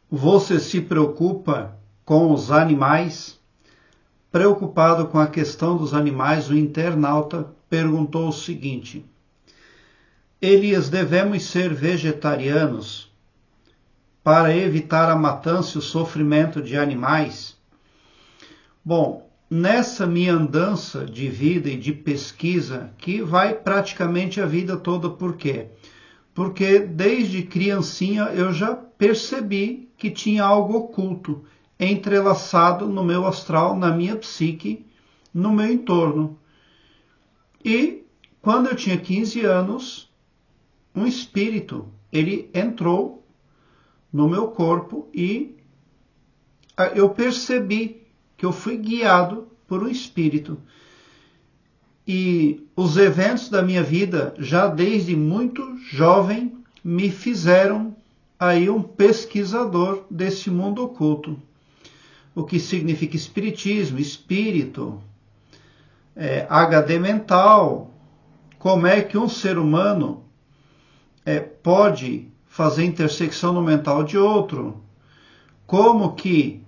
Você se preocupa com os animais? Preocupado com a questão dos animais, o internauta perguntou o seguinte: Elias, devemos ser vegetarianos para evitar a matança e o sofrimento de animais? Bom, nessa minha andança de vida e de pesquisa, que vai praticamente a vida toda, por quê? Porque desde criancinha eu já percebi que tinha algo oculto, entrelaçado no meu astral, na minha psique, no meu entorno. E quando eu tinha 15 anos, um espírito, ele entrou no meu corpo e eu percebi que eu fui guiado por um espírito. E os eventos da minha vida, já desde muito jovem, me fizeram aí um pesquisador desse mundo oculto. O que significa espiritismo, espírito, HD mental, como é que um ser humano pode fazer intersecção no mental de outro, como que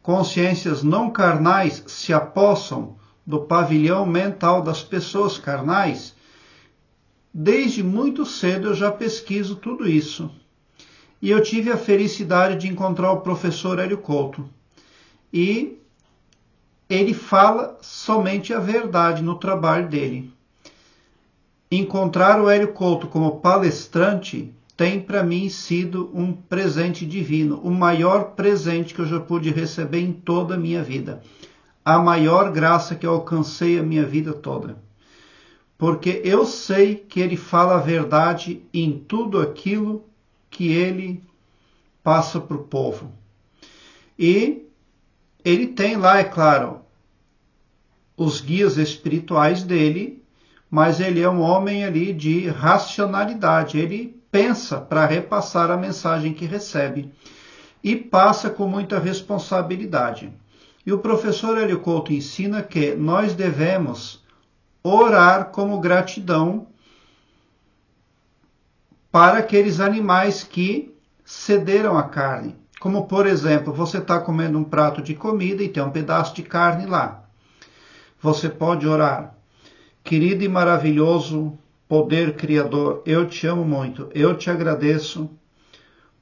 consciências não carnais se apossam do pavilhão mental das pessoas carnais. Desde muito cedo eu já pesquiso tudo isso. E eu tive a felicidade de encontrar o professor Hélio Couto. E ele fala somente a verdade no trabalho dele. Encontrar o Hélio Couto como palestrante tem para mim sido um presente divino, o maior presente que eu já pude receber em toda a minha vida. A maior graça que eu alcancei a minha vida toda. Porque eu sei que ele fala a verdade em tudo aquilo que ele passa para o povo. E ele tem lá, é claro, os guias espirituais dele, mas ele é um homem ali de racionalidade. Ele pensa para repassar a mensagem que recebe e passa com muita responsabilidade. E o professor Hélio Couto ensina que nós devemos orar como gratidão para aqueles animais que cederam a carne. Como, por exemplo, você está comendo um prato de comida e tem um pedaço de carne lá. Você pode orar: querido e maravilhoso poder criador, eu te amo muito, eu te agradeço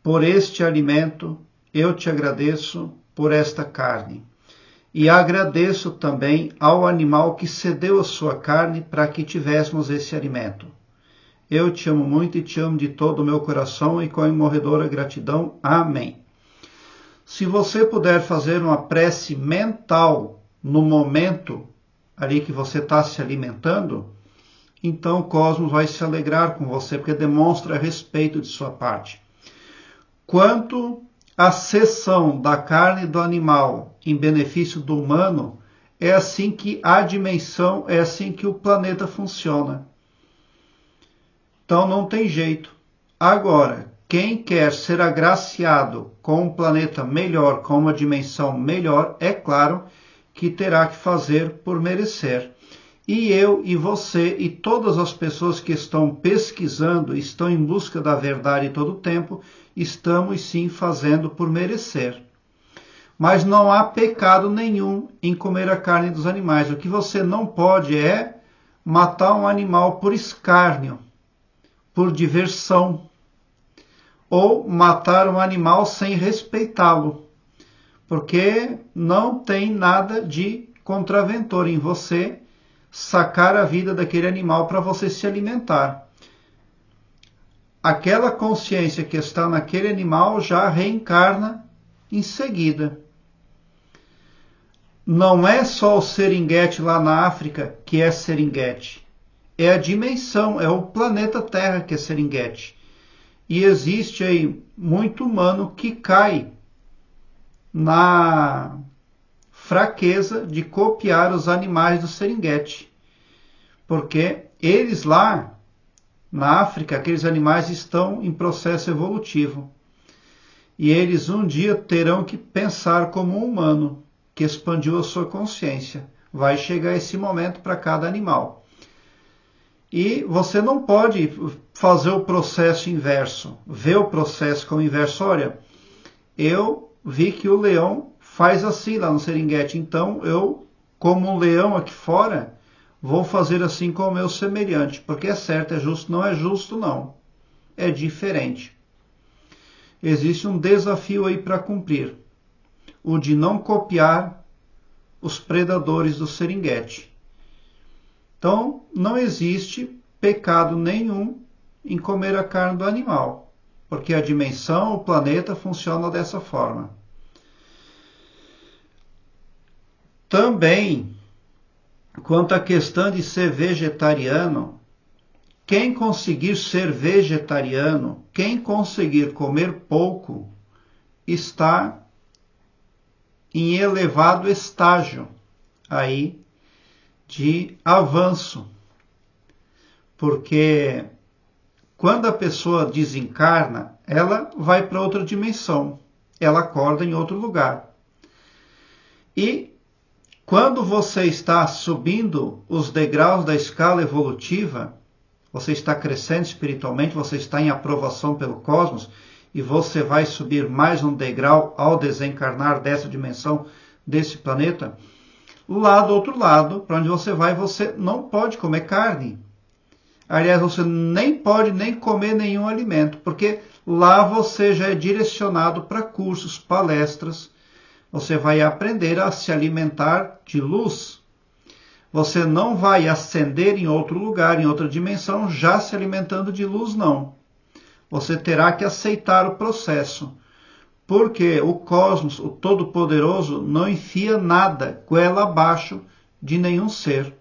por este alimento, eu te agradeço por esta carne. E agradeço também ao animal que cedeu a sua carne para que tivéssemos esse alimento. Eu te amo muito e te amo de todo o meu coração e com imorredora gratidão. Amém. Se você puder fazer uma prece mental no momento ali que você está se alimentando, então o cosmos vai se alegrar com você, porque demonstra respeito de sua parte. Quanto à cessão da carne do animal em benefício do humano, é assim que a dimensão, é assim que o planeta funciona. Então não tem jeito. Agora, quem quer ser agraciado com um planeta melhor, com uma dimensão melhor, é claro que terá que fazer por merecer. E eu e você e todas as pessoas que estão pesquisando, estão em busca da verdade todo o tempo, estamos sim fazendo por merecer. Mas não há pecado nenhum em comer a carne dos animais. O que você não pode é matar um animal por escárnio, por diversão, ou matar um animal sem respeitá-lo, porque não tem nada de contraventor em você sacar a vida daquele animal para você se alimentar. Aquela consciência que está naquele animal já reencarna em seguida. Não é só o seringuete lá na África que é seringuete. É a dimensão, é o planeta Terra que é seringuete. E existe aí muito humano que cai na fraqueza de copiar os animais do seringuete. Porque eles lá, na África, aqueles animais estão em processo evolutivo. E eles um dia terão que pensar como um humano, que expandiu a sua consciência. Vai chegar esse momento para cada animal. E você não pode fazer o processo inverso, ver o processo como inverso. Olha, eu vi que o leão faz assim lá no Serengeti, então eu, como um leão aqui fora, vou fazer assim com o meu semelhante, porque é certo, é justo, não é justo não, é diferente. Existe um desafio aí para cumprir, o de não copiar os predadores do Serengeti. Então, não existe pecado nenhum em comer a carne do animal, porque a dimensão, o planeta funciona dessa forma. Também, quanto à questão de ser vegetariano, quem conseguir ser vegetariano, quem conseguir comer pouco, está em elevado estágio aí de avanço. Porque quando a pessoa desencarna, ela vai para outra dimensão, ela acorda em outro lugar. E quando você está subindo os degraus da escala evolutiva, você está crescendo espiritualmente, você está em aprovação pelo cosmos, e você vai subir mais um degrau ao desencarnar dessa dimensão, desse planeta, lá do outro lado, para onde você vai, você não pode comer carne. Aliás, você nem pode nem comer nenhum alimento, porque lá você já é direcionado para cursos, palestras, você vai aprender a se alimentar de luz. Você não vai ascender em outro lugar, em outra dimensão, já se alimentando de luz, não. Você terá que aceitar o processo, porque o cosmos, o Todo-Poderoso, não enfia nada goela abaixo de nenhum ser.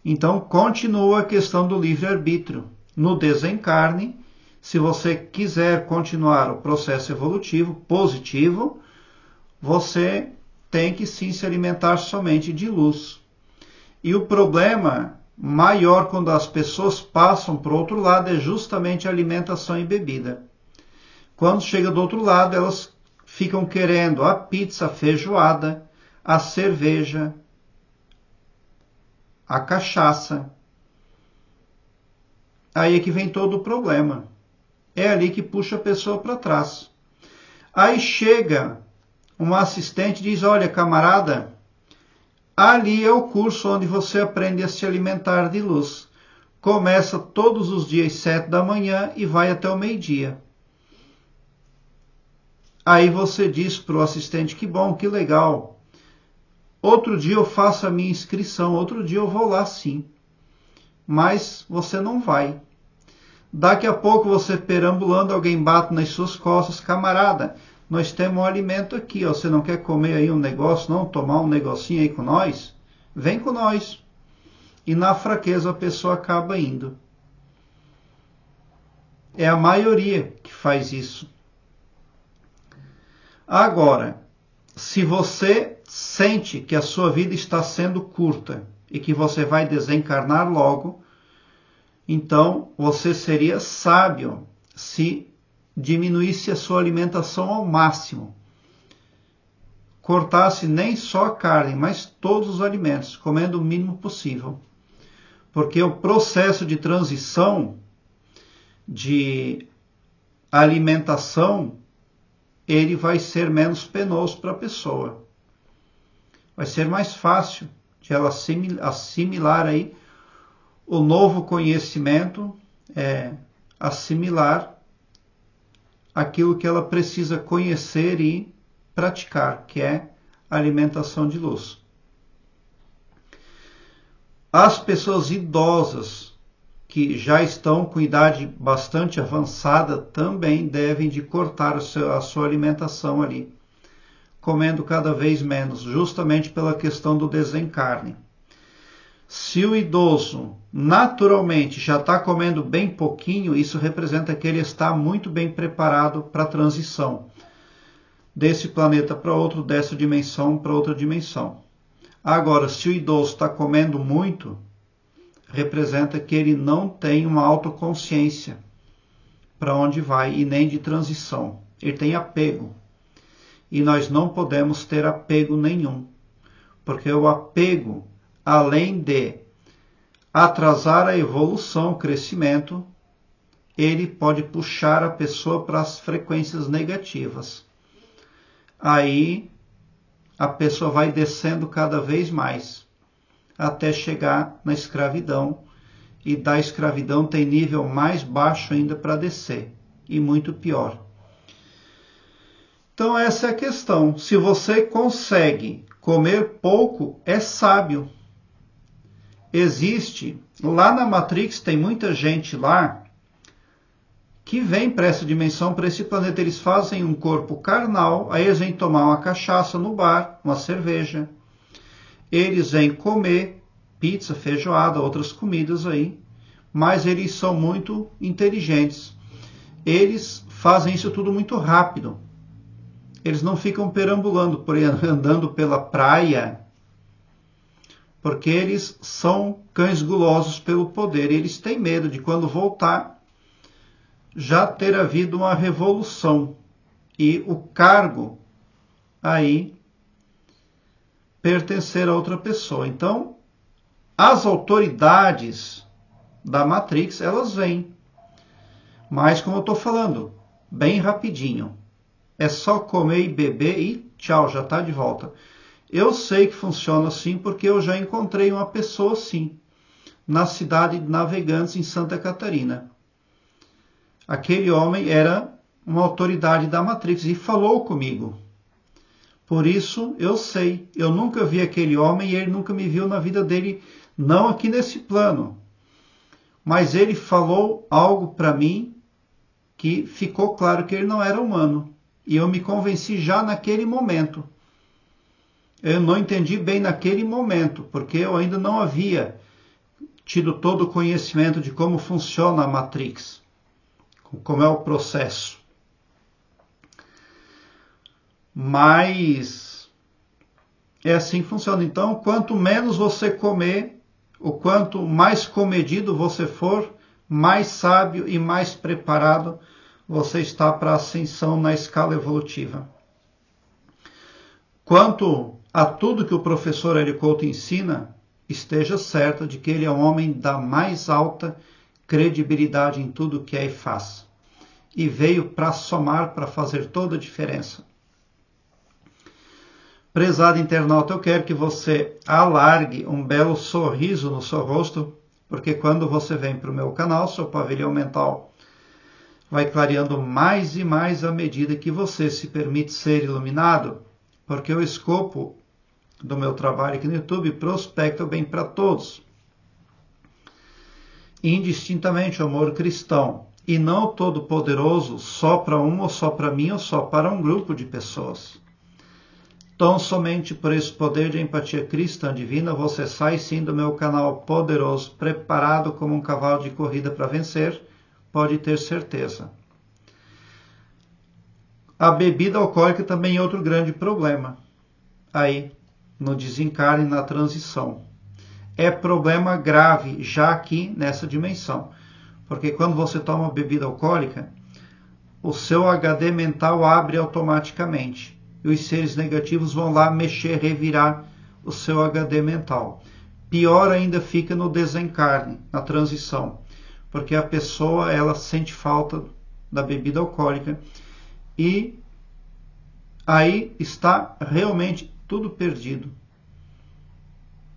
Então, continua a questão do livre-arbítrio. No desencarne, se você quiser continuar o processo evolutivo positivo, você tem que sim se alimentar somente de luz. E o problema maior quando as pessoas passam para o outro lado é justamente a alimentação e bebida. Quando chega do outro lado, elas ficam querendo a pizza, a feijoada, a cerveja, a cachaça. Aí é que vem todo o problema. É ali que puxa a pessoa para trás. Aí chega um assistente e diz, olha, camarada, ali é o curso onde você aprende a se alimentar de luz. Começa todos os dias 7 da manhã e vai até o meio-dia. Aí você diz para o assistente, que bom, que legal. Outro dia eu faço a minha inscrição, outro dia eu vou lá sim. Mas você não vai. Daqui a pouco você perambulando, alguém bate nas suas costas, camarada, nós temos um alimento aqui, ó. Você não quer comer aí um negócio, não? Tomar um negocinho aí com nós? Vem com nós. E na fraqueza a pessoa acaba indo. É a maioria que faz isso. Agora, se você sente que a sua vida está sendo curta e que você vai desencarnar logo, então você seria sábio se diminuísse a sua alimentação ao máximo. Cortasse nem só a carne, mas todos os alimentos, comendo o mínimo possível. Porque o processo de transição de alimentação, ele vai ser menos penoso para a pessoa. Vai ser mais fácil de ela assimilar aí o novo conhecimento, assimilar aquilo que ela precisa conhecer e praticar, que é a alimentação de luz. As pessoas idosas que já estão com idade bastante avançada também devem de cortar a sua alimentação ali, comendo cada vez menos, justamente pela questão do desencarne. Se o idoso naturalmente já está comendo bem pouquinho, isso representa que ele está muito bem preparado para a transição desse planeta para outro, dessa dimensão para outra dimensão. Agora, se o idoso está comendo muito, representa que ele não tem uma autoconsciência para onde vai e nem de transição. Ele tem apego. E nós não podemos ter apego nenhum, porque o apego, além de atrasar a evolução, o crescimento, ele pode puxar a pessoa para as frequências negativas. Aí a pessoa vai descendo cada vez mais, até chegar na escravidão. E da escravidão tem nível mais baixo ainda para descer, e muito pior. Então essa é a questão. Se você consegue comer pouco, é sábio. Existe, lá na Matrix tem muita gente lá que vem para essa dimensão, para esse planeta. Eles fazem um corpo carnal, aí eles vêm tomar uma cachaça no bar, uma cerveja. Eles vêm comer pizza, feijoada, outras comidas aí, mas eles são muito inteligentes. Eles fazem isso tudo muito rápido. Eles não ficam perambulando, andando pela praia, porque eles são cães gulosos pelo poder. Eles têm medo de, quando voltar, já ter havido uma revolução e o cargo aí pertencer a outra pessoa. Então, as autoridades da Matrix, elas vêm. Mas, como eu estou falando, bem rapidinho. É só comer e beber e tchau, já está de volta. Eu sei que funciona assim porque eu já encontrei uma pessoa assim, na cidade de Navegantes, em Santa Catarina. Aquele homem era uma autoridade da Matrix e falou comigo. Por isso eu sei. Eu nunca vi aquele homem e ele nunca me viu na vida dele, não aqui nesse plano. Mas ele falou algo para mim que ficou claro que ele não era humano. E eu me convenci já naquele momento. Eu não entendi bem naquele momento, porque eu ainda não havia tido todo o conhecimento de como funciona a Matrix, como é o processo. Mas é assim que funciona. Então, quanto menos você comer, o quanto mais comedido você for, mais sábio e mais preparado você está para a ascensão na escala evolutiva. Quanto a tudo que o professor Hélio Couto ensina, esteja certo de que ele é um homem da mais alta credibilidade em tudo que é e faz. E veio para somar, para fazer toda a diferença. Prezado internauta, eu quero que você alargue um belo sorriso no seu rosto, porque quando você vem para o meu canal, seu pavilhão mental vai clareando mais e mais à medida que você se permite ser iluminado, porque o escopo do meu trabalho aqui no YouTube prospecta o bem para todos, indistintamente o amor cristão, e não todo poderoso só para um, ou só para mim, ou só para um grupo de pessoas. Então, somente por esse poder de empatia cristã divina, você sai sim do meu canal poderoso, preparado como um cavalo de corrida para vencer, pode ter certeza. A bebida alcoólica também é outro grande problema, aí, no desencarne e na transição. É problema grave já aqui nessa dimensão, porque quando você toma bebida alcoólica, o seu HD mental abre automaticamente. E os seres negativos vão lá mexer, revirar o seu HD mental. Pior ainda fica no desencarne, na transição, porque a pessoa ela sente falta da bebida alcoólica e aí está realmente tudo perdido,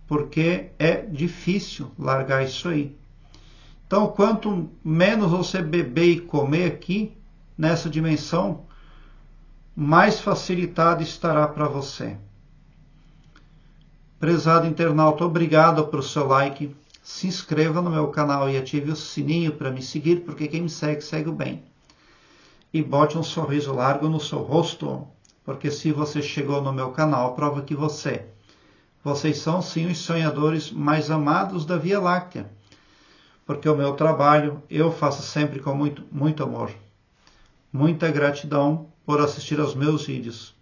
porque é difícil largar isso aí. Então, quanto menos você beber e comer aqui, nessa dimensão, mais facilitado estará para você. Prezado internauta, obrigado pelo seu like. Se inscreva no meu canal e ative o sininho para me seguir, porque quem me segue, segue o bem. E bote um sorriso largo no seu rosto, porque se você chegou no meu canal, prova que vocês são sim os sonhadores mais amados da Via Láctea. Porque o meu trabalho eu faço sempre com muito amor. Muita gratidão por assistir aos meus vídeos.